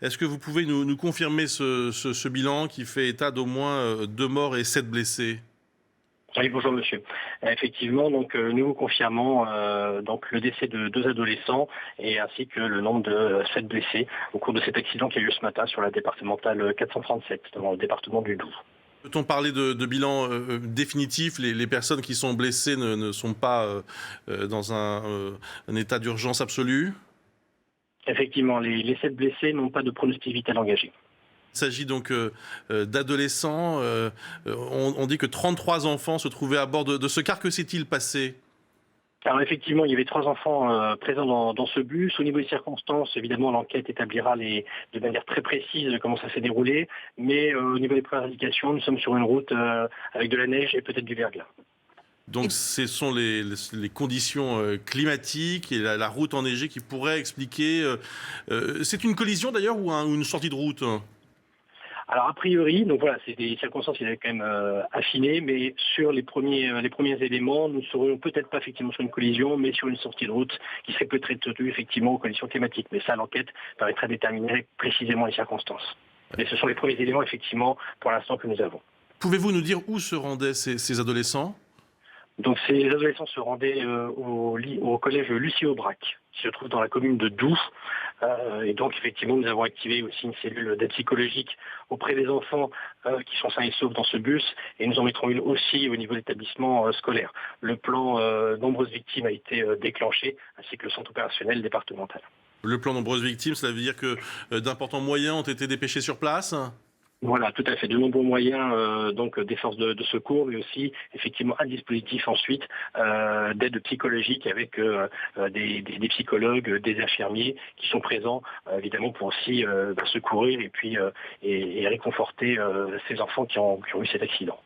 Est-ce que vous pouvez nous confirmer ce bilan qui fait état d'au moins 2 morts et 7 blessés? Oui, bonjour monsieur. Effectivement, donc nous vous confirmons donc le décès de 2 adolescents et ainsi que le nombre de 7 blessés au cours de cet accident qui a eu lieu ce matin sur la départementale 437 dans le département du Doubs. Peut-on parler de bilan définitif? Les personnes qui sont blessées ne sont pas dans un état d'urgence absolue? Effectivement, les 7 blessés n'ont pas de pronostic vital engagé. Il s'agit donc d'adolescents. On dit que 33 enfants se trouvaient à bord de ce car. Que s'est-il passé? Alors effectivement, il y avait 3 enfants présents dans ce bus. Au niveau des circonstances, évidemment, l'enquête établira de manière très précise comment ça s'est déroulé. Mais au niveau des premières indications, nous sommes sur une route avec de la neige et peut-être du verglas. Donc ce sont les conditions climatiques et la route enneigée qui pourraient expliquer... c'est une collision d'ailleurs ou une sortie de route? Alors a priori, donc voilà, c'est des circonstances qui avaient quand même affinées, mais sur les premiers éléments, nous serions peut-être pas effectivement sur une collision, mais sur une sortie de route qui serait peut-être due effectivement aux conditions climatiques. Mais ça, l'enquête permettrait de déterminer précisément les circonstances. Mais ce sont les premiers éléments effectivement pour l'instant que nous avons. Pouvez-vous nous dire où se rendaient ces adolescents? Donc ces adolescents se rendaient au collège Lucie Aubrac, qui se trouve dans la commune de Doubs. Et donc effectivement, nous avons activé aussi une cellule d'aide psychologique auprès des enfants qui sont sains et saufs dans ce bus. Et nous en mettrons une aussi au niveau de l'établissement scolaire. Le plan nombreuses victimes a été déclenché, ainsi que le centre opérationnel départemental. Le plan nombreuses victimes, cela veut dire que d'importants moyens ont été dépêchés sur place? Voilà, tout à fait. De nombreux moyens donc des forces de secours, mais aussi effectivement un dispositif ensuite d'aide psychologique avec des psychologues, des infirmiers qui sont présents évidemment pour aussi secourir et puis et réconforter ces enfants qui ont eu cet accident.